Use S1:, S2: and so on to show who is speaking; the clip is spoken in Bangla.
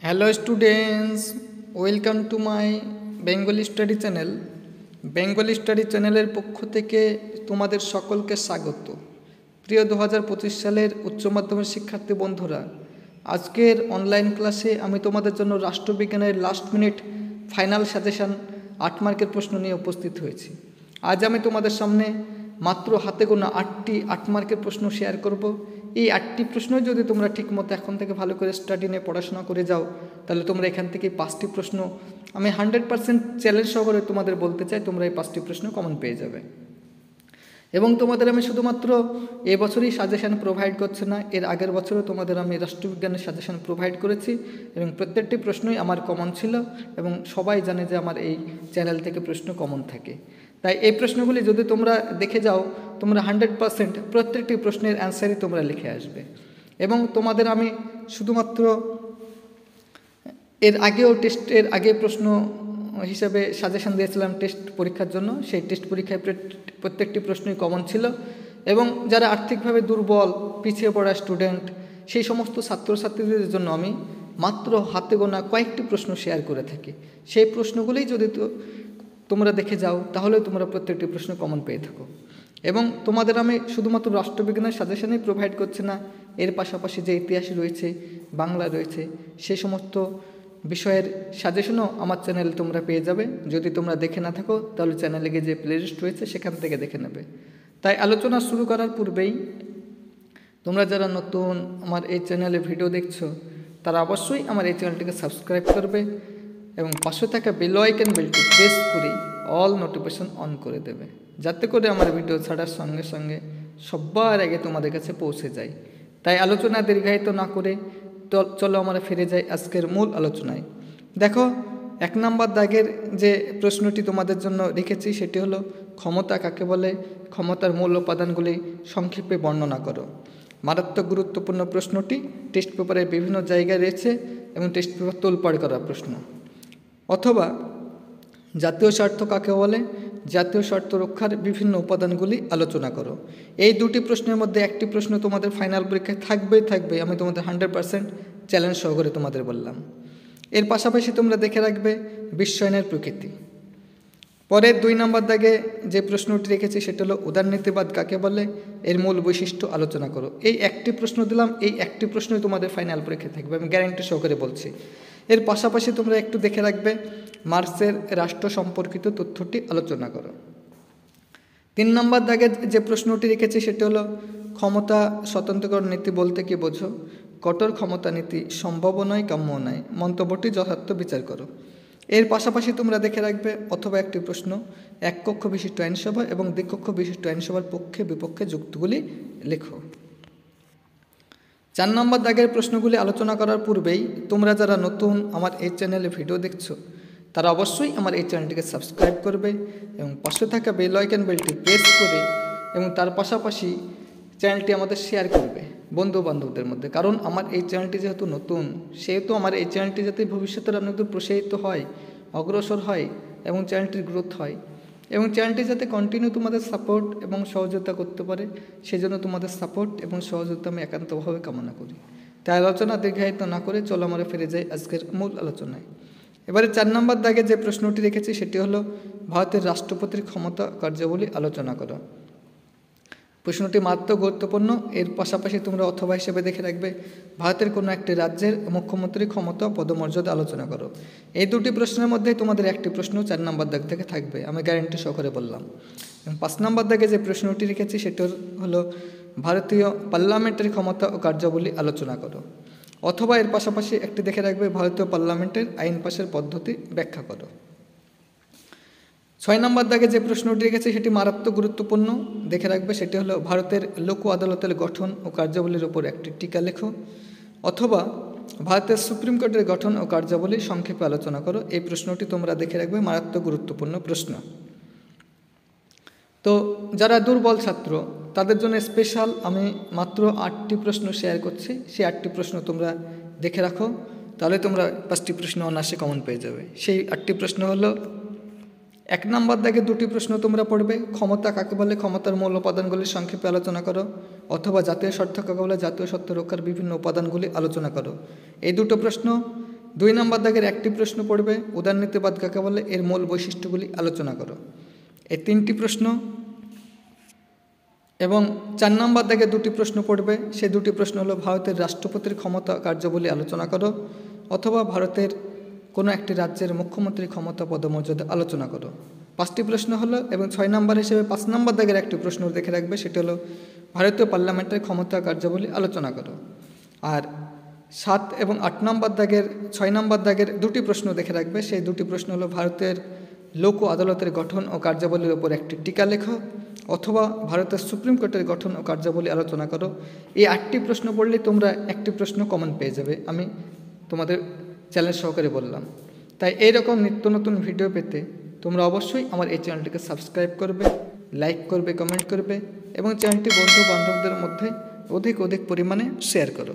S1: Hello students, welcome to my Bengali study channel. Bengali study চ্যানেলের পক্ষ থেকে তোমাদের সকলকে স্বাগত। প্রিয় 2025 সালের উচ্চ মাধ্যমিক শিক্ষার্থী বন্ধুরা, আজকের অনলাইন ক্লাসে আমি তোমাদের জন্য রাষ্ট্রবিজ্ঞানের লাস্ট মিনিট ফাইনাল সাজেশান 8 মার্কের প্রশ্ন নিয়ে উপস্থিত হয়েছি। আজ আমি তোমাদের সামনে মাত্র হাতে গোনা 8টি 8 মার্কের প্রশ্ন শেয়ার করব। এই 8টি প্রশ্ন যদি তোমরা ঠিকমতো এখন থেকে ভালো করে স্টাডি নিয়ে পড়াশোনা করে যাও, তাহলে তোমরা এখান থেকে 5টি প্রশ্ন আমি 100% চ্যালেঞ্জ সহকারে তোমাদের বলতে চাই, তোমরা এই 5টি প্রশ্ন কমন পেয়ে যাবে। এবং তোমাদের আমি শুধুমাত্র এবছরই সাজেশান প্রোভাইড করছি না, এর আগের বছরও তোমাদের আমি রাষ্ট্রবিজ্ঞানের সাজেশান প্রোভাইড করেছি এবং প্রত্যেকটি প্রশ্নই আমার কমন ছিল এবং সবাই জানে যে আমার এই চ্যানেল থেকে প্রশ্ন কমন থাকে। তাই এই প্রশ্নগুলি যদি তোমরা দেখে যাও, তোমরা 100% প্রত্যেকটি প্রশ্নের অ্যান্সারই তোমরা লিখে আসবে। এবং তোমাদের আমি শুধুমাত্র এর আগে প্রশ্ন হিসাবে সাজেশন দিয়েছিলাম টেস্ট পরীক্ষার জন্য। সেই টেস্ট পরীক্ষায় প্রত্যেকটি প্রশ্নই কমন ছিল এবং যারা আর্থিকভাবে দুর্বল, পিছিয়ে পড়া স্টুডেন্ট, সেই সমস্ত ছাত্রছাত্রীদের জন্য আমি মাত্র হাতে গোনা কয়েকটি প্রশ্ন শেয়ার করে থাকি। সেই প্রশ্নগুলোই যদি তোমরা দেখে যাও, তাহলে তোমরা প্রত্যেকটি প্রশ্ন কমন পেয়ে থাকো। এবং তোমাদের আমি শুধুমাত্র রাষ্ট্রবিজ্ঞানের সাজেশনই প্রোভাইড করছি না, এর পাশাপাশি যে ইতিহাস রয়েছে, বাংলা রয়েছে, সেই সমস্ত বিষয়ের সাজেশনও আমার চ্যানেলে তোমরা পেয়ে যাবে। যদি তোমরা দেখে না থাকো, তাহলে চ্যানেলে গিয়ে যে প্লেলিস্ট রয়েছে সেখান থেকে দেখে নেবে। তাই আলোচনা শুরু করার পূর্বেই তোমরা যারা নতুন আমার এই চ্যানেলে ভিডিও দেখছো, তারা অবশ্যই আমার এই চ্যানেলটিকে সাবস্ক্রাইব করবে এবং পাশে থাকা বেল আইকন বেলটি প্রেস করে অল নোটিফিকেশন অন করে দেবে, যাতে করে আমার ভিডিও ছাড়ার সঙ্গে সঙ্গে সবার আগে তোমাদের কাছে পৌঁছে যায়। তাই আলোচনা দীর্ঘায়িত না করে চলো আমরা ফিরে যাই আজকের মূল আলোচনায়। দেখো, 1 নম্বর দাগের যে প্রশ্নটি তোমাদের জন্য রেখেছি সেটি হলো ক্ষমতা কাকে বলে, ক্ষমতার মূল উপাদানগুলি সংক্ষেপে বর্ণনা করো। মারাত্মক গুরুত্বপূর্ণ প্রশ্নটি টেস্ট পেপারে বিভিন্ন জায়গায় রয়েছে এবং টেস্ট পেপার তোলপাড় করা প্রশ্ন। অথবা জাতীয় স্বার্থ কাকে বলে, জাতীয় স্বার্থ রক্ষার বিভিন্ন উপাদানগুলি আলোচনা করো। এই দুটি প্রশ্নের মধ্যে একটি প্রশ্ন তোমাদের ফাইনাল পরীক্ষায় থাকবে, আমি তোমাদের 100% চ্যালেঞ্জ সহকারে তোমাদের বললাম। এর পাশাপাশি তোমরা দেখে রাখবে বিশ্বায়নের প্রকৃতি। পরের 2 নম্বর দাগে যে প্রশ্নটি রেখেছি সেটা হলো উদারনীতিবাদ কাকে বলে, এর মূল বৈশিষ্ট্য আলোচনা করো। এই একটি প্রশ্ন দিলাম, এই একটি প্রশ্নই তোমাদের ফাইনাল পরীক্ষায় থাকবে, আমি গ্যারান্টি সহকারে বলছি। এর পাশাপাশি তোমরা একটু দেখে রাখবে মার্ক্সের রাষ্ট্র সম্পর্কিত তথ্যটি আলোচনা করো। 3 নম্বর দাগে যে প্রশ্নটি রেখেছি সেটা হলো ক্ষমতা স্বতন্ত্রকরণ নীতি বলতে কি বোঝো, কঠোর ক্ষমতা নীতি সম্ভব নয়, কাম্য নয়, মন্তব্যটি যথার্থ বিচার করো। এর পাশাপাশি তোমরা দেখে রাখবে অথবা একটি প্রশ্ন এক কক্ষ বিশিষ্ট আইনসভা এবং দ্বিকক্ষ বিশিষ্ট আইনসভার পক্ষে বিপক্ষে যুক্তিগুলি লেখো। 4 নম্বর দাগের প্রশ্নগুলি আলোচনা করার পূর্বেই তোমরা যারা নতুন আমার এই চ্যানেলে ভিডিও দেখছো, তারা অবশ্যই আমার এই চ্যানেলটিকে সাবস্ক্রাইব করবে এবং পাশে থাকা বেল আইকন বেলটি প্রেস করে এবং তার পাশাপাশি চ্যানেলটি আমাদের শেয়ার করবে বন্ধু বান্ধবদের মধ্যে। কারণ আমার এই চ্যানেলটি যেহেতু নতুন, সেহেতু আমার এই চ্যানেলটি যাতে ভবিষ্যতের অনেক প্রসারিত হয়, অগ্রসর হয় এবং চ্যানেলটির গ্রোথ হয় এবং চ্যানেলটি যাতে কন্টিনিউ তোমাদের সাপোর্ট এবং সহযোগিতা করতে পারে, সেজন্য তোমাদের সাপোর্ট এবং সহযোগিতা আমি একান্তভাবে কামনা করি। তাই আলোচনা দীর্ঘায়িত না করে চলো আমরা ফিরে যাই আজকের মূল আলোচনায়। এবারে 4 নম্বর দাগে যে প্রশ্নটি রেখেছি সেটি হলো ভারতের রাষ্ট্রপতির ক্ষমতা কার্যাবলী আলোচনা করো। প্রশ্নটি মাত্র গুরুত্বপূর্ণ। এর পাশাপাশি তোমরা অথবা হিসেবে দেখে রাখবে ভারতের কোনো একটি রাজ্যের মুখ্যমন্ত্রীর ক্ষমতা পদমর্যাদা আলোচনা করো। এই দুটি প্রশ্নের মধ্যে তোমাদের একটি প্রশ্ন 4 নম্বর দাগ থেকে থাকবে, আমি গ্যারান্টি সহকারে বললাম। এবং 5 নম্বর দাগে যে প্রশ্নটি রেখেছি সেটা হলো ভারতীয় পার্লামেন্টের ক্ষমতা ও কার্যাবলী আলোচনা করো। অথবা এর পাশাপাশি একটি দেখে রাখবে ভারতীয় পার্লামেন্টের আইন পাশের পদ্ধতি ব্যাখ্যা করো। 6 নম্বর দাগে যে প্রশ্নটি রেখেছে সেটি মারাত্মক গুরুত্বপূর্ণ, দেখে রাখবে সেটি হলো ভারতের লোক আদালতের গঠন ও কার্যাবলীর উপর একটি টিকা লেখো। অথবা ভারতের সুপ্রিম কোর্টের গঠন ও কার্যাবলী সংক্ষেপে আলোচনা করো। এই প্রশ্নটি তোমরা দেখে রাখবে, মারাত্মক গুরুত্বপূর্ণ প্রশ্ন। তো যারা দুর্বল ছাত্র তাদের জন্য স্পেশাল আমি মাত্র 8টি প্রশ্ন শেয়ার করছি, সেই 8টি প্রশ্ন তোমরা দেখে রাখো, তাহলে তোমরা 5টি প্রশ্ন অনায়াসে কমন পেয়ে যাবে। সেই 8টি প্রশ্ন হলো 1 নম্বর দাগে 2টি প্রশ্ন তোমরা পড়বে, ক্ষমতা কাকে বলে, ক্ষমতার মূল উপাদানগুলি সংক্ষেপে আলোচনা করো। অথবা জাতীয় স্বার্থ কাকে বলে, জাতীয় স্বার্থ রক্ষার বিভিন্ন উপাদানগুলি আলোচনা করো। এই দুটো প্রশ্ন 2 নম্বর দাগের একটি প্রশ্ন পড়বে উদারনীতিবাদ কাকে বলে, এর মূল বৈশিষ্ট্যগুলি আলোচনা করো। এই 3টি প্রশ্ন এবং 4 নম্বর দাগে 2টি প্রশ্ন পড়বে, সেই 2টি প্রশ্ন হলো ভারতের রাষ্ট্রপতির ক্ষমতা কার্যাবলী আলোচনা করো, অথবা ভারতের কোনো একটি রাজ্যের মুখ্যমন্ত্রীর ক্ষমতা পদমর্যাদা আলোচনা করো। 5টি প্রশ্ন হলো এবং 6 নম্বর হিসেবে 5 নম্বর দাগের একটি প্রশ্ন দেখে রাখবে, সেটি হলো ভারতীয় পার্লামেন্টের ক্ষমতা কার্যাবলী আলোচনা করো। আর 7 এবং 8 নম্বর দাগের 6 নম্বর দাগের 2টি প্রশ্ন দেখে রাখবে, সেই 2টি প্রশ্ন হলো ভারতের লোক আদালতের গঠন ও কার্যাবলীর উপর একটি টিকা লেখো, অথবা ভারতের সুপ্রিম কোর্টের গঠন ও কার্যাবলী আলোচনা করো। এই 8টি প্রশ্ন পড়লে তোমরা একটি প্রশ্ন কমন পেয়ে যাবে, আমি তোমাদের চ্যালেঞ্জ সহকারে বললাম। তাই এইরকম নিত্য নতুন ভিডিও পেতে তোমরা অবশ্যই আমার এই চ্যানেলটিকে সাবস্ক্রাইব করবে, লাইক করবে, কমেন্ট করবে এবং চ্যানেলটি বন্ধু বান্ধবদের মধ্যে অধিক পরিমাণে শেয়ার করো।